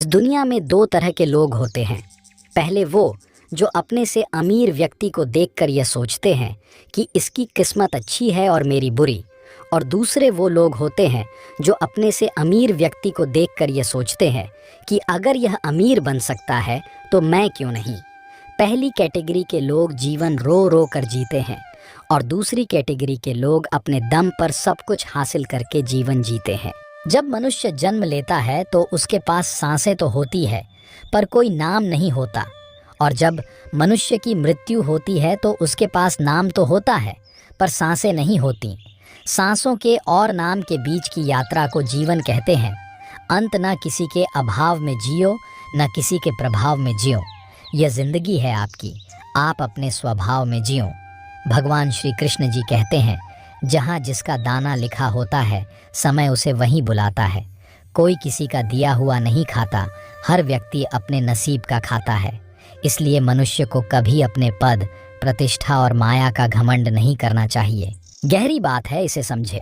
दुनिया में दो तरह के लोग होते हैं। पहले वो जो अपने से अमीर व्यक्ति को देखकर यह सोचते हैं कि इसकी किस्मत अच्छी है और मेरी बुरी, और दूसरे वो लोग होते हैं जो अपने से अमीर व्यक्ति को देखकर यह सोचते हैं कि अगर यह अमीर बन सकता है तो मैं क्यों नहीं। पहली कैटेगरी के लोग जीवन रो रो कर जीते हैं और दूसरी कैटेगरी के लोग अपने दम पर सब कुछ हासिल करके जीवन जीते हैं। जब मनुष्य जन्म लेता है तो उसके पास सांसें तो होती है पर कोई नाम नहीं होता, और जब मनुष्य की मृत्यु होती है तो उसके पास नाम तो होता है पर सांसें नहीं होती। सांसों के और नाम के बीच की यात्रा को जीवन कहते हैं। अंत न किसी के अभाव में जियो, न किसी के प्रभाव में जियो। यह जिंदगी है आपकी, आप अपने स्वभाव में जियो। भगवान श्री कृष्ण जी कहते हैं, जहाँ जिसका दाना लिखा होता है समय उसे वहीं बुलाता है। कोई किसी का दिया हुआ नहीं खाता, हर व्यक्ति अपने नसीब का खाता है। इसलिए मनुष्य को कभी अपने पद, प्रतिष्ठा और माया का घमंड नहीं करना चाहिए। गहरी बात है, इसे समझे।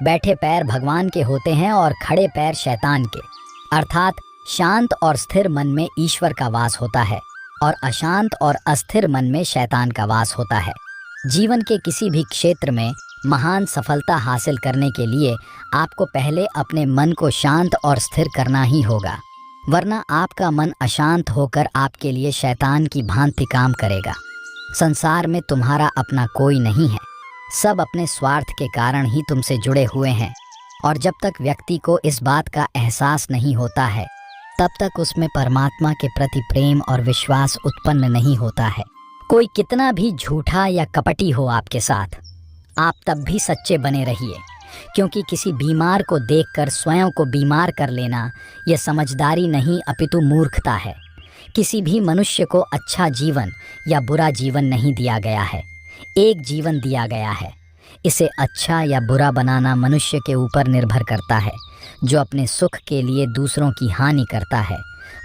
बैठे पैर भगवान के होते हैं और खड़े पैर शैतान के। अर्थात शांत और स्थिर मन में ईश्वर का वास होता है और अशांत और अस्थिर मन में शैतान का वास होता है। जीवन के किसी भी क्षेत्र में महान सफलता हासिल करने के लिए आपको पहले अपने मन को शांत और स्थिर करना ही होगा, वरना आपका मन अशांत होकर आपके लिए शैतान की भांति काम करेगा। संसार में तुम्हारा अपना कोई नहीं है, सब अपने स्वार्थ के कारण ही तुमसे जुड़े हुए हैं, और जब तक व्यक्ति को इस बात का एहसास नहीं होता है तब तक उसमें परमात्मा के प्रति प्रेम और विश्वास उत्पन्न नहीं होता है। कोई कितना भी झूठा या कपटी हो आपके साथ, आप तब भी सच्चे बने रहिए, क्योंकि किसी बीमार को देखकर स्वयं को बीमार कर लेना यह समझदारी नहीं अपितु मूर्खता है। किसी भी मनुष्य को अच्छा जीवन या बुरा जीवन नहीं दिया गया है, एक जीवन दिया गया है। इसे अच्छा या बुरा बनाना मनुष्य के ऊपर निर्भर करता है। जो अपने सुख के लिए दूसरों की हानि करता है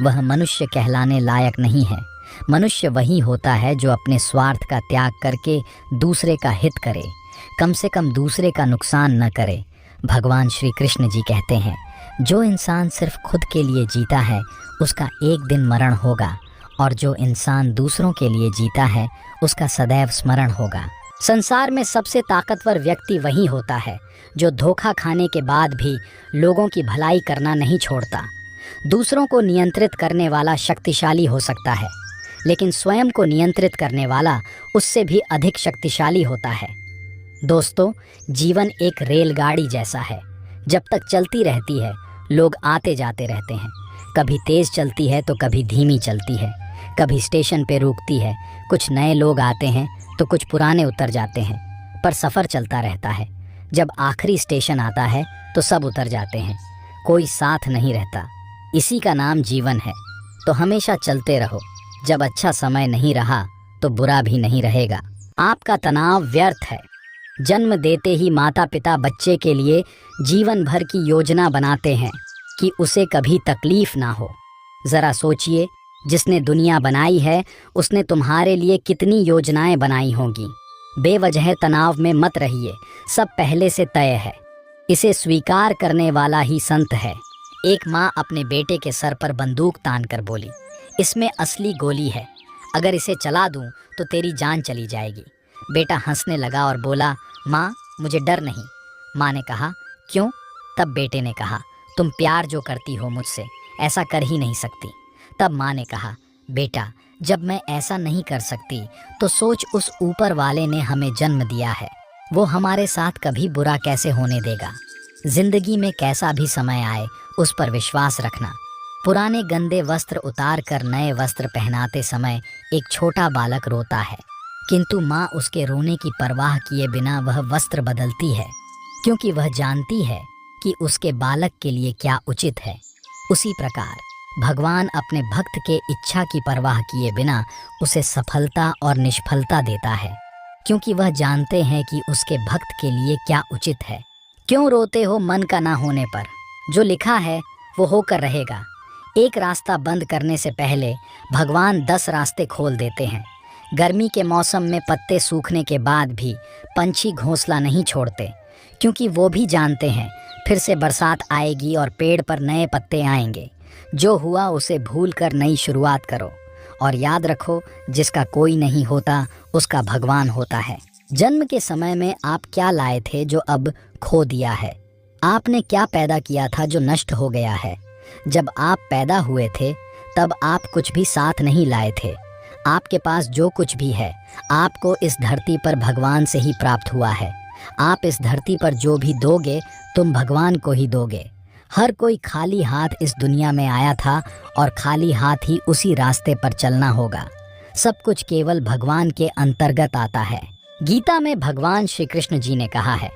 वह मनुष्य कहलाने लायक नहीं है। मनुष्य वही होता है जो अपने स्वार्थ का त्याग करके दूसरे का हित करे, कम से कम दूसरे का नुकसान न करे। भगवान श्री कृष्ण जी कहते हैं, जो इंसान सिर्फ खुद के लिए जीता है उसका एक दिन मरण होगा, और जो इंसान दूसरों के लिए जीता है उसका सदैव स्मरण होगा। संसार में सबसे ताकतवर व्यक्ति वही होता है जो धोखा खाने के बाद भी लोगों की भलाई करना नहीं छोड़ता। दूसरों को नियंत्रित करने वाला शक्तिशाली हो सकता है, लेकिन स्वयं को नियंत्रित करने वाला उससे भी अधिक शक्तिशाली होता है। दोस्तों, जीवन एक रेलगाड़ी जैसा है, जब तक चलती रहती है लोग आते जाते रहते हैं। कभी तेज चलती है तो कभी धीमी चलती है, कभी स्टेशन पे रुकती है, कुछ नए लोग आते हैं तो कुछ पुराने उतर जाते हैं, पर सफ़र चलता रहता है। जब आखिरी स्टेशन आता है तो सब उतर जाते हैं, कोई साथ नहीं रहता। इसी का नाम जीवन है। तो हमेशा चलते रहो, जब अच्छा समय नहीं रहा तो बुरा भी नहीं रहेगा। आपका तनाव व्यर्थ है। जन्म देते ही माता पिता बच्चे के लिए जीवन भर की योजना बनाते हैं कि उसे कभी तकलीफ ना हो। ज़रा सोचिए, जिसने दुनिया बनाई है उसने तुम्हारे लिए कितनी योजनाएं बनाई होंगी। बेवजह तनाव में मत रहिए, सब पहले से तय है। इसे स्वीकार करने वाला ही संत है। एक माँ अपने बेटे के सर पर बंदूक तान कर बोली, इसमें असली गोली है, अगर इसे चला दूं तो तेरी जान चली जाएगी। बेटा हंसने लगा और बोला, माँ मुझे डर नहीं। माँ ने कहा, क्यों? तब बेटे ने कहा, तुम प्यार जो करती हो मुझसे ऐसा कर ही नहीं सकती। तब माँ ने कहा, बेटा जब मैं ऐसा नहीं कर सकती तो सोच, उस ऊपर वाले ने हमें जन्म दिया है, वो हमारे साथ कभी बुरा कैसे होने देगा। जिंदगी में कैसा भी समय आए उस पर विश्वास रखना। पुराने गंदे वस्त्र उतार कर नए वस्त्र पहनाते समय एक छोटा बालक रोता है, किंतु माँ उसके रोने की परवाह किए बिना वह वस्त्र बदलती है, क्योंकि वह जानती है कि उसके बालक के लिए क्या उचित है। उसी प्रकार भगवान अपने भक्त के इच्छा की परवाह किए बिना उसे सफलता और निष्फलता देता है, क्योंकि वह जानते हैं कि उसके भक्त के लिए क्या उचित है। क्यों रोते हो मन का ना होने पर? जो लिखा है वो होकर रहेगा। एक रास्ता बंद करने से पहले भगवान 10 रास्ते खोल देते हैं। गर्मी के मौसम में पत्ते सूखने के बाद भी पंछी घोंसला नहीं छोड़ते, क्योंकि वो भी जानते हैं फिर से बरसात आएगी और पेड़ पर नए पत्ते आएंगे। जो हुआ उसे भूल कर नई शुरुआत करो और याद रखो, जिसका कोई नहीं होता उसका भगवान होता है। जन्म के समय में आप क्या लाए थे जो अब खो दिया है? आपने क्या पैदा किया था जो नष्ट हो गया है? जब आप पैदा हुए थे तब आप कुछ भी साथ नहीं लाए थे। आपके पास जो कुछ भी है आपको इस धरती पर भगवान से ही प्राप्त हुआ है। आप इस धरती पर जो भी दोगे तुम भगवान को ही दोगे। हर कोई खाली हाथ इस दुनिया में आया था और खाली हाथ ही उसी रास्ते पर चलना होगा। सब कुछ केवल भगवान के अंतर्गत आता है। गीता में भगवान श्री कृष्ण जी ने कहा है,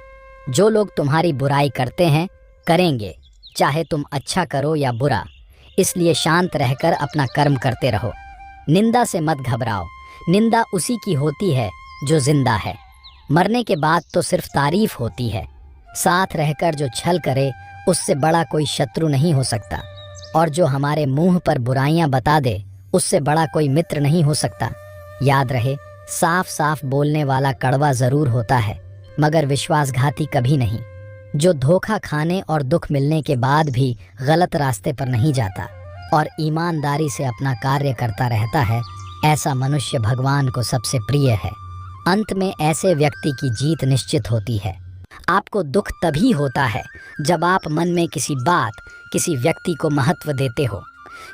जो लोग तुम्हारी बुराई करते हैं करेंगे, चाहे तुम अच्छा करो या बुरा, इसलिए शांत रहकर अपना कर्म करते रहो। निंदा से मत घबराओ, निंदा उसी की होती है जो जिंदा है। मरने के बाद तो सिर्फ तारीफ होती है। साथ रहकर जो छल करे उससे बड़ा कोई शत्रु नहीं हो सकता, और जो हमारे मुंह पर बुराइयां बता दे उससे बड़ा कोई मित्र नहीं हो सकता। याद रहे, साफ साफ बोलने वाला कड़वा जरूर होता है मगर विश्वासघाती कभी नहीं। जो धोखा खाने और दुख मिलने के बाद भी गलत रास्ते पर नहीं जाता और ईमानदारी से अपना कार्य करता रहता है, ऐसा मनुष्य भगवान को सबसे प्रिय है। अंत में ऐसे व्यक्ति की जीत निश्चित होती है। आपको दुख तभी होता है जब आप मन में किसी बात, किसी व्यक्ति को महत्व देते हो।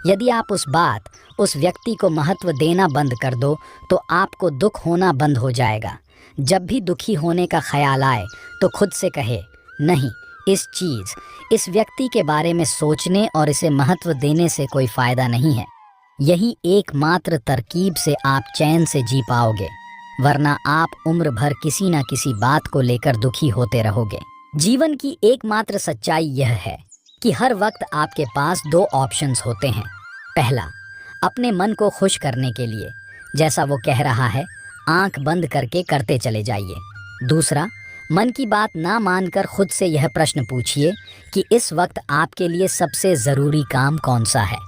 यदि आप उस व्यक्ति को महत्व देना बंद कर दो तो आपको दुख होना बंद हो जाएगा। जब भी दुखी होने का ख्याल आए तो खुद से कहे, नहीं, इस व्यक्ति के बारे में सोचने और इसे महत्व देने से कोई फायदा नहीं है। यही एकमात्र तरकीब से आप चैन से जी पाओगे, वरना आप उम्र भर किसी न किसी बात को लेकर दुखी होते रहोगे। जीवन की एकमात्र सच्चाई यह है कि हर वक्त आपके पास दो ऑप्शंस होते हैं। पहला, अपने मन को खुश करने के लिए जैसा वो कह रहा है आंख बंद करके करते चले जाइए। दूसरा, मन की बात ना मानकर खुद से यह प्रश्न पूछिए कि इस वक्त आपके लिए सबसे ज़रूरी काम कौन सा है।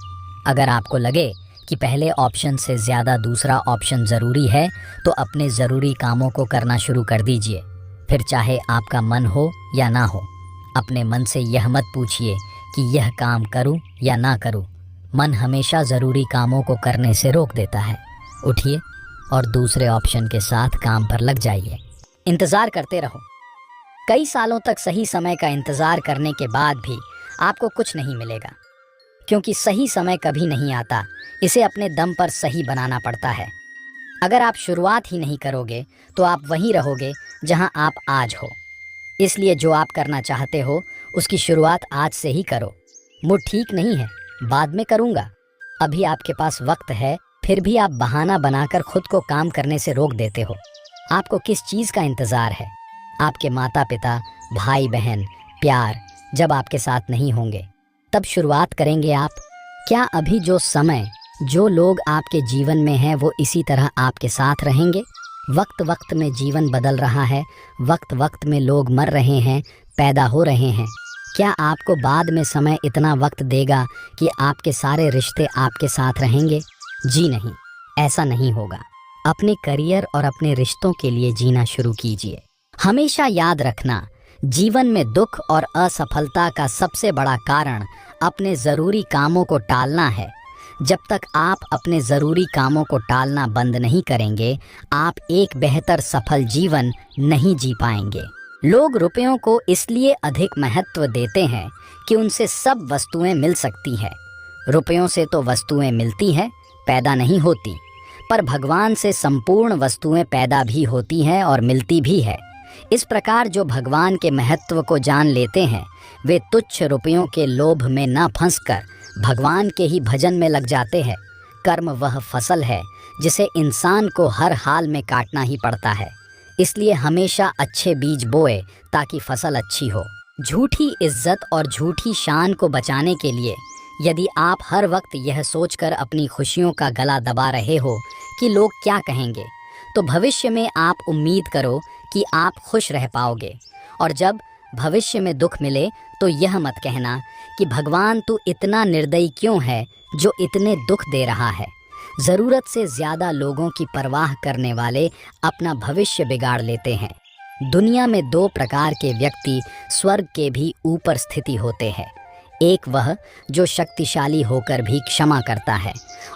अगर आपको लगे कि पहले ऑप्शन से ज़्यादा दूसरा ऑप्शन ज़रूरी है तो अपने ज़रूरी कामों को करना शुरू कर दीजिए। फिर चाहे आपका मन हो या ना हो, अपने मन से यह मत पूछिए कि यह काम करूं या ना करूं। मन हमेशा ज़रूरी कामों को करने से रोक देता है। उठिए और दूसरे ऑप्शन के साथ काम पर लग जाइए। इंतज़ार करते रहो। कई सालों तक सही समय का इंतज़ार करने के बाद भी आपको कुछ नहीं मिलेगा, क्योंकि सही समय कभी नहीं आता, इसे अपने दम पर सही बनाना पड़ता है। अगर आप शुरुआत ही नहीं करोगे तो आप वहीं रहोगे जहां आप आज हो। इसलिए जो आप करना चाहते हो उसकी शुरुआत आज से ही करो। मूड ठीक नहीं है, बाद में करूँगा। अभी आपके पास वक्त है, फिर भी आप बहाना बनाकर खुद को काम करने से रोक देते हो। आपको किस चीज़ का इंतज़ार है? आपके माता पिता, भाई बहन, प्यार जब आपके साथ नहीं होंगे तब शुरुआत करेंगे आप। क्या अभी जो समय, जो लोग आपके जीवन में हैं वो इसी तरह आपके साथ रहेंगे? वक्त वक्त में जीवन बदल रहा है, वक्त वक्त में लोग मर रहे हैं, पैदा हो रहे हैं। क्या आपको बाद में समय इतना वक्त देगा कि आपके सारे रिश्ते आपके साथ रहेंगे? जी नहीं, ऐसा नहीं होगा। अपने करियर और अपने रिश्तों के लिए जीना शुरू कीजिए। हमेशा याद रखना, जीवन में दुख और असफलता का सबसे बड़ा कारण अपने ज़रूरी कामों को टालना है। जब तक आप अपने ज़रूरी कामों को टालना बंद नहीं करेंगे, आप एक बेहतर सफल जीवन नहीं जी पाएंगे। लोग रुपयों को इसलिए अधिक महत्व देते हैं कि उनसे सब वस्तुएं मिल सकती हैं। रुपयों से तो वस्तुएं मिलती हैं, पैदा नहीं होती, पर भगवान से संपूर्ण वस्तुएं पैदा भी होती हैं और मिलती भी है। इस प्रकार जो भगवान के महत्व को जान लेते हैं वे तुच्छ रुपयों के लोभ में न फंसकर भगवान के ही भजन में लग जाते हैं। कर्म वह फसल है जिसे इंसान को हर हाल में काटना ही पड़ता है। इसलिए हमेशा अच्छे बीज बोए ताकि फसल अच्छी हो। झूठी इज्जत और झूठी शान को बचाने के लिए यदि आप हर वक्त यह सोचकर अपनी खुशियों का गला दबा रहे हो कि लोग क्या कहेंगे, तो भविष्य में आप उम्मीद करो कि आप खुश रह पाओगे। और जब भविष्य में दुख मिले तो यह मत कहना कि भगवान तू इतना निर्दयी क्यों है जो इतने दुख दे रहा है। ज़रूरत से ज़्यादा लोगों की परवाह करने वाले अपना भविष्य बिगाड़ लेते हैं। दुनिया में दो प्रकार के व्यक्ति स्वर्ग के भी ऊपर स्थिति होते हैं। एक वह जो शक्तिशाली होकर भी क्षमा करता है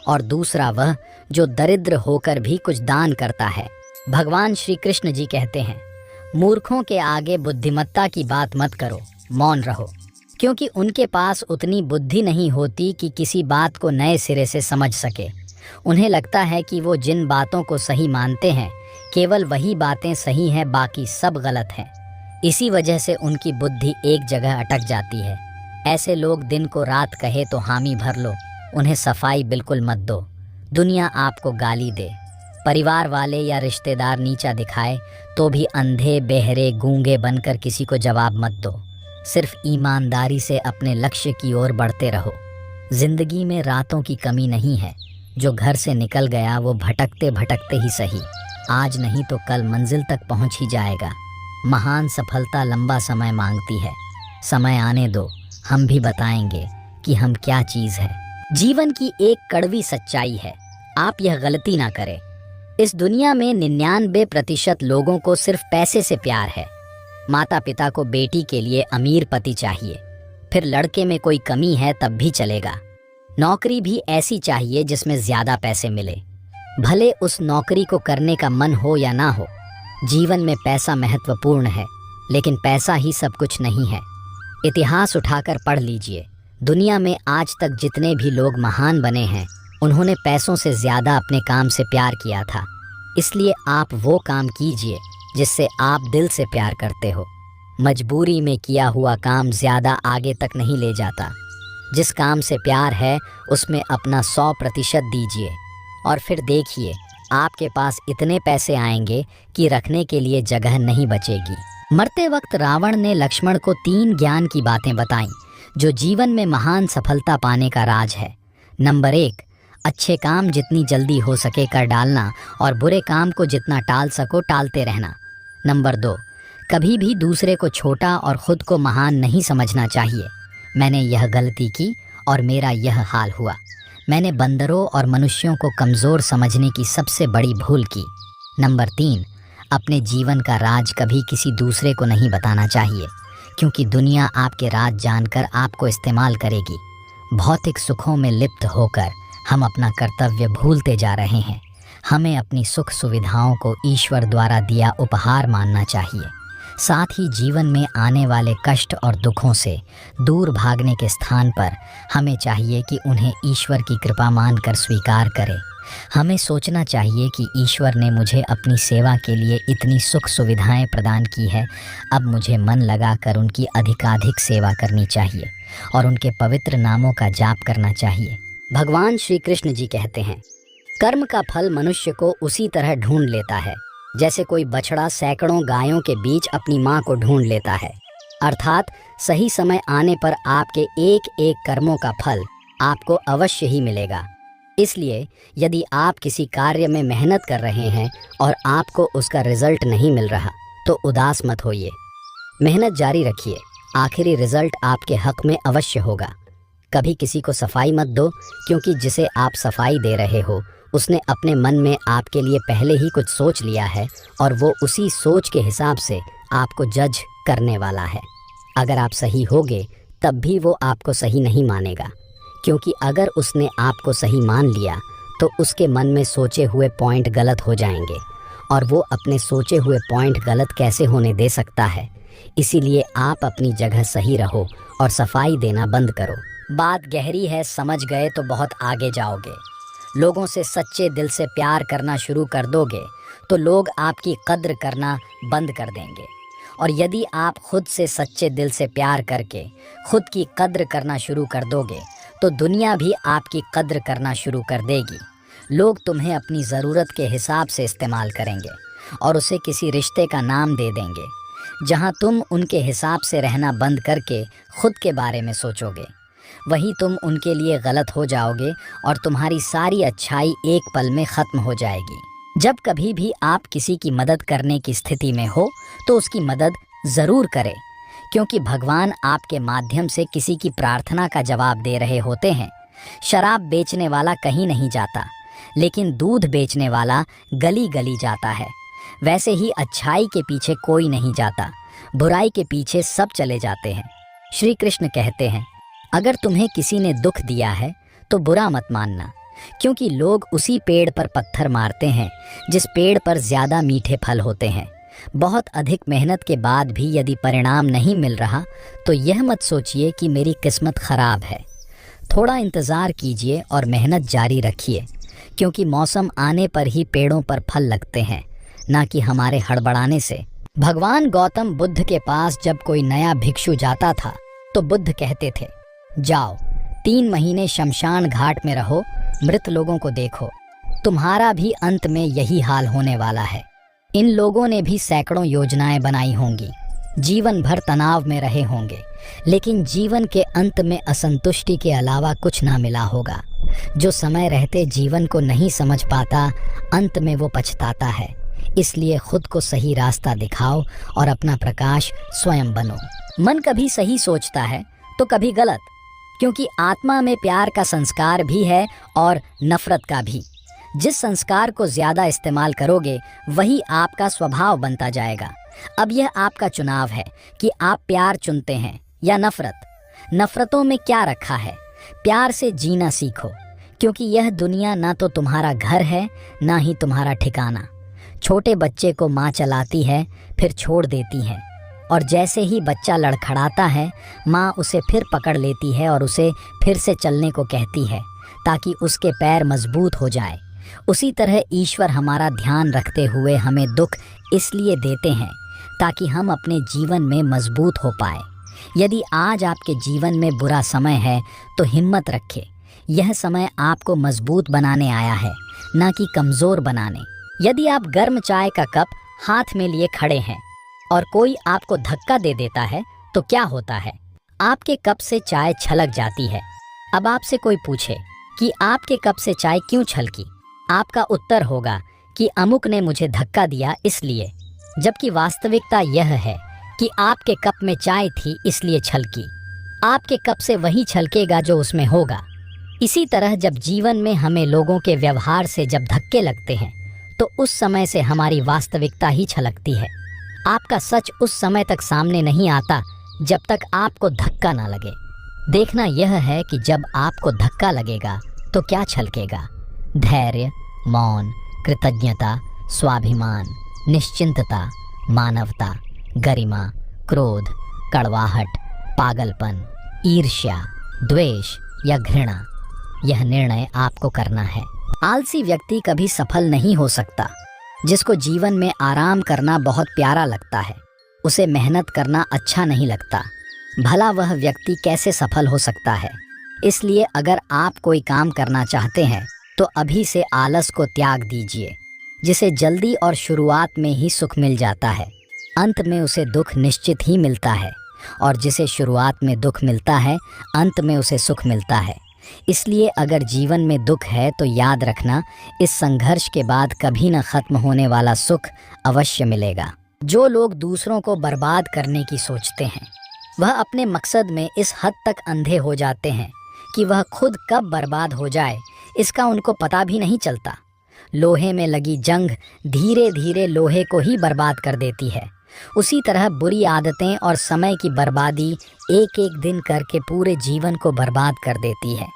और दूसरा वह जो दरिद्र होकर भी कुछ दान करता है। भगवान श्री कृष्ण जी कहते हैं, मूर्खों के आगे बुद्धिमत्ता की बात मत करो, मौन रहो, क्योंकि उनके पास उतनी बुद्धि नहीं होती कि किसी बात को नए सिरे से समझ सके। उन्हें लगता है कि वो जिन बातों को सही मानते हैं केवल वही बातें सही हैं, बाकी सब गलत हैं। इसी वजह से उनकी बुद्धि एक जगह अटक जाती है। ऐसे लोग दिन को रात कहे तो हामी भर लो, उन्हें सफाई बिल्कुल मत दो। दुनिया आपको गाली दे, परिवार वाले या रिश्तेदार नीचा दिखाए तो भी अंधे बहरे गूंगे बनकर किसी को जवाब मत दो। सिर्फ ईमानदारी से अपने लक्ष्य की ओर बढ़ते रहो। जिंदगी में रातों की कमी नहीं है। जो घर से निकल गया वो भटकते भटकते ही सही, आज नहीं तो कल मंजिल तक पहुंच ही जाएगा। महान सफलता लंबा समय मांगती है। समय आने दो, हम भी बताएंगे कि हम क्या चीज़ है। जीवन की एक कड़वी सच्चाई है, आप यह गलती ना करें। इस दुनिया में 99% लोगों को सिर्फ पैसे से प्यार है। माता पिता को बेटी के लिए अमीर पति चाहिए, फिर लड़के में कोई कमी है तब भी चलेगा। नौकरी भी ऐसी चाहिए जिसमें ज़्यादा पैसे मिले, भले उस नौकरी को करने का मन हो या ना हो। जीवन में पैसा महत्वपूर्ण है, लेकिन पैसा ही सब कुछ नहीं है। इतिहास उठाकर पढ़ लीजिए, दुनिया में आज तक जितने भी लोग महान बने हैं उन्होंने पैसों से ज़्यादा अपने काम से प्यार किया था। इसलिए आप वो काम कीजिए जिससे आप दिल से प्यार करते हो। मजबूरी में किया हुआ काम ज़्यादा आगे तक नहीं ले जाता। जिस काम से प्यार है उसमें अपना 100% दीजिए और फिर देखिए आपके पास इतने पैसे आएंगे कि रखने के लिए जगह नहीं बचेगी। मरते वक्त रावण ने लक्ष्मण को 3 ज्ञान की बातें बताईं जो जीवन में महान सफलता पाने का राज है। नंबर 1, अच्छे काम जितनी जल्दी हो सके कर डालना और बुरे काम को जितना टाल सको टालते रहना। नंबर 2, कभी भी दूसरे को छोटा और खुद को महान नहीं समझना चाहिए। मैंने यह गलती की और मेरा यह हाल हुआ। मैंने बंदरों और मनुष्यों को कमज़ोर समझने की सबसे बड़ी भूल की। नंबर 3, अपने जीवन का राज कभी किसी दूसरे को नहीं बताना चाहिए, क्योंकि दुनिया आपके राज जानकर आपको इस्तेमाल करेगी। भौतिक सुखों में लिप्त होकर हम अपना कर्तव्य भूलते जा रहे हैं। हमें अपनी सुख सुविधाओं को ईश्वर द्वारा दिया उपहार मानना चाहिए। साथ ही जीवन में आने वाले कष्ट और दुखों से दूर भागने के स्थान पर हमें चाहिए कि उन्हें ईश्वर की कृपा मानकर स्वीकार करें। हमें सोचना चाहिए कि ईश्वर ने मुझे अपनी सेवा के लिए इतनी सुख सुविधाएं प्रदान की है, अब मुझे मन लगाकर उनकी अधिकाधिक सेवा करनी चाहिए और उनके पवित्र नामों का जाप करना चाहिए। भगवान श्री कृष्ण जी कहते हैं, कर्म का फल मनुष्य को उसी तरह ढूंढ लेता है जैसे कोई बछड़ा सैकड़ों गायों के बीच अपनी माँ को ढूंढ लेता है। अर्थात सही समय आने पर आपके एक एक कर्मों का फल आपको अवश्य ही मिलेगा। इसलिए यदि आप किसी कार्य में मेहनत कर रहे हैं और आपको उसका रिजल्ट नहीं मिल रहा तो उदास मत होइए, मेहनत जारी रखिए, आखिरी रिजल्ट आपके हक में अवश्य होगा। कभी किसी को सफाई मत दो, क्योंकि जिसे आप सफाई दे रहे हो उसने अपने मन में आपके लिए पहले ही कुछ सोच लिया है और वो उसी सोच के हिसाब से आपको जज करने वाला है। अगर आप सही होगे तब भी वो आपको सही नहीं मानेगा, क्योंकि अगर उसने आपको सही मान लिया तो उसके मन में सोचे हुए पॉइंट गलत हो जाएंगे और वो अपने सोचे हुए पॉइंट गलत कैसे होने दे सकता है। इसीलिए आप अपनी जगह सही रहो और सफाई देना बंद करो। बात गहरी है, समझ गए तो बहुत आगे जाओगे। लोगों से सच्चे दिल से प्यार करना शुरू कर दोगे तो लोग आपकी कद्र करना बंद कर देंगे, और यदि आप खुद से सच्चे दिल से प्यार करके खुद की कद्र करना शुरू कर दोगे तो दुनिया भी आपकी कद्र करना शुरू कर देगी। लोग तुम्हें अपनी ज़रूरत के हिसाब से इस्तेमाल करेंगे और उसे किसी रिश्ते का नाम दे देंगे। जहां तुम उनके हिसाब से रहना बंद करके खुद के बारे में सोचोगे, वहीं तुम उनके लिए गलत हो जाओगे और तुम्हारी सारी अच्छाई एक पल में ख़त्म हो जाएगी। जब कभी भी आप किसी की मदद करने की स्थिति में हो तो उसकी मदद ज़रूर करें, क्योंकि भगवान आपके माध्यम से किसी की प्रार्थना का जवाब दे रहे होते हैं। शराब बेचने वाला कहीं नहीं जाता, लेकिन दूध बेचने वाला गली गली जाता है। वैसे ही अच्छाई के पीछे कोई नहीं जाता, बुराई के पीछे सब चले जाते हैं। श्री कृष्ण कहते हैं, अगर तुम्हें किसी ने दुख दिया है तो बुरा मत मानना, क्योंकि लोग उसी पेड़ पर पत्थर मारते हैं जिस पेड़ पर ज़्यादा मीठे फल होते हैं। बहुत अधिक मेहनत के बाद भी यदि परिणाम नहीं मिल रहा तो यह मत सोचिए कि मेरी किस्मत खराब है। थोड़ा इंतज़ार कीजिए और मेहनत जारी रखिए, क्योंकि मौसम आने पर ही पेड़ों पर फल लगते हैं, ना कि हमारे हड़बड़ाने से। भगवान गौतम बुद्ध के पास जब कोई नया भिक्षु जाता था तो बुद्ध कहते थे, जाओ 3 महीने शमशान घाट में रहो, मृत लोगों को देखो, तुम्हारा भी अंत में यही हाल होने वाला है। इन लोगों ने भी सैकड़ों योजनाएं बनाई होंगी, जीवन भर तनाव में रहे होंगे, लेकिन जीवन के अंत में असंतुष्टि के अलावा कुछ ना मिला होगा। जो समय रहते जीवन को नहीं समझ पाता, अंत में वो पछताता है। इसलिए खुद को सही रास्ता दिखाओ और अपना प्रकाश स्वयं बनो। मन कभी सही सोचता है तो कभी गलत, क्योंकि आत्मा में प्यार का संस्कार भी है और नफरत का भी। जिस संस्कार को ज़्यादा इस्तेमाल करोगे वही आपका स्वभाव बनता जाएगा। अब यह आपका चुनाव है कि आप प्यार चुनते हैं या नफरत। नफरतों में क्या रखा है? प्यार से जीना सीखो, क्योंकि यह दुनिया ना तो तुम्हारा घर है ना ही तुम्हारा ठिकाना। छोटे बच्चे को माँ चलाती है, फिर छोड़ देती है, और जैसे ही बच्चा लड़खड़ाता है माँ उसे फिर पकड़ लेती है और उसे फिर से चलने को कहती है ताकि उसके पैर मजबूत हो जाए। उसी तरह ईश्वर हमारा ध्यान रखते हुए हमें दुख इसलिए देते हैं ताकि हम अपने जीवन में मजबूत हो पाए। यदि आज आपके जीवन में बुरा समय है तो हिम्मत रखें। यह समय आपको मजबूत बनाने आया है, ना कि कमज़ोर बनाने। यदि आप गर्म चाय का कप हाथ में लिए खड़े हैं और कोई आपको धक्का दे देता है तो क्या होता है? आपके कप से चाय छलक जाती है। अब आपसे कोई पूछे कि आपके कप से चाय क्यों छलकी, आपका उत्तर होगा कि अमुक ने मुझे धक्का दिया इसलिए, जबकि वास्तविकता यह है कि आपके कप में चाय थी इसलिए छलकी। आपके कप से वही छलकेगा जो उसमें होगा। इसी तरह जब जीवन में हमें लोगों के व्यवहार से जब धक्के लगते हैं तो उस समय से हमारी वास्तविकता ही छलकती है। आपका सच उस समय तक सामने नहीं आता जब तक आपको धक्का ना लगे। देखना यह है कि जब आपको धक्का लगेगा तो क्या छलकेगा। धैर्य, मौन, कृतज्ञता, स्वाभिमान, निश्चिंतता, मानवता, गरिमा, क्रोध, कड़वाहट, पागलपन, ईर्ष्या, द्वेष या घृणा। यह निर्णय आपको करना है। आलसी व्यक्ति कभी सफल नहीं हो सकता। जिसको जीवन में आराम करना बहुत प्यारा लगता है, उसे मेहनत करना अच्छा नहीं लगता। भला वह व्यक्ति कैसे सफल हो सकता है? इसलिए अगर आप कोई काम करना चाहते हैं तो अभी से आलस को त्याग दीजिए। जिसे जल्दी और शुरुआत में ही सुख मिल जाता है, अंत में उसे दुख निश्चित ही मिलता है, और जिसे शुरुआत में दुख मिलता है, अंत में उसे सुख मिलता है। इसलिए अगर जीवन में दुख है तो याद रखना, इस संघर्ष के बाद कभी न खत्म होने वाला सुख अवश्य मिलेगा। जो लोग दूसरों को बर्बाद करने की सोचते हैं, वह अपने मकसद में इस हद तक अंधे हो जाते हैं कि वह खुद कब बर्बाद हो जाए इसका उनको पता भी नहीं चलता। लोहे में लगी जंग धीरे धीरे लोहे को ही बर्बाद कर देती है। उसी तरह बुरी आदतें और समय की बर्बादी एक एक दिन करके पूरे जीवन को बर्बाद कर देती है।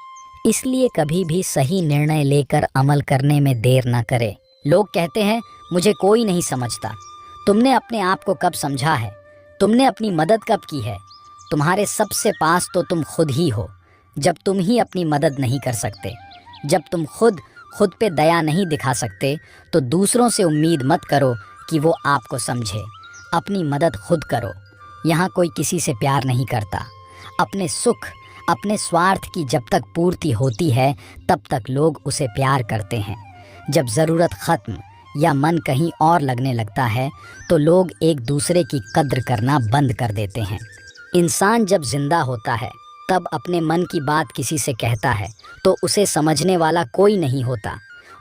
इसलिए कभी भी सही निर्णय लेकर अमल करने में देर ना करें। लोग कहते हैं मुझे कोई नहीं समझता। तुमने अपने आप को कब समझा है? तुमने अपनी मदद कब की है? तुम्हारे सबसे पास तो तुम खुद ही हो। जब तुम ही अपनी मदद नहीं कर सकते, जब तुम खुद पे दया नहीं दिखा सकते, तो दूसरों से उम्मीद मत करो कि वो आपको समझे। अपनी मदद खुद करो। यहाँ कोई किसी से प्यार नहीं करता। अपने सुख, अपने स्वार्थ की जब तक पूर्ति होती है तब तक लोग उसे प्यार करते हैं। जब ज़रूरत ख़त्म या मन कहीं और लगने लगता है तो लोग एक दूसरे की कद्र करना बंद कर देते हैं। इंसान जब जिंदा होता है तब अपने मन की बात किसी से कहता है तो उसे समझने वाला कोई नहीं होता,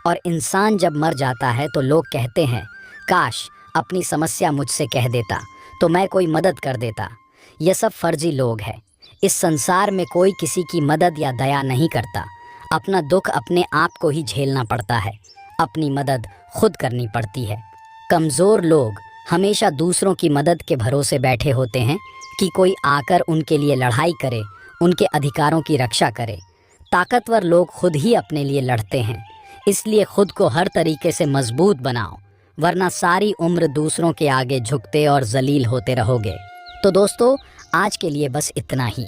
और इंसान जब मर जाता है तो लोग कहते हैं काश अपनी समस्या मुझसे कह देता तो मैं कोई मदद कर देता। यह सब फर्जी लोग हैं। इस संसार में कोई किसी की मदद या दया नहीं करता। अपना दुख अपने आप को ही झेलना पड़ता है। अपनी मदद खुद करनी पड़ती है। कमज़ोर लोग हमेशा दूसरों की मदद के भरोसे बैठे होते हैं कि कोई आकर उनके लिए लड़ाई करे, उनके अधिकारों की रक्षा करें। ताकतवर लोग खुद ही अपने लिए लड़ते हैं, इसलिए खुद को हर तरीके से मजबूत बनाओ, वरना सारी उम्र दूसरों के आगे झुकते और जलील होते रहोगे। तो दोस्तों, आज के लिए बस इतना ही।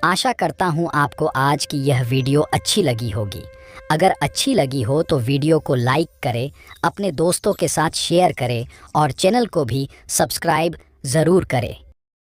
आशा करता हूँ आपको आज की यह वीडियो अच्छी लगी होगी। अगर अच्छी लगी हो तो वीडियो को लाइक करें, अपने दोस्तों के साथ शेयर करें और चैनल को भी सब्सक्राइब ज़रूर करें।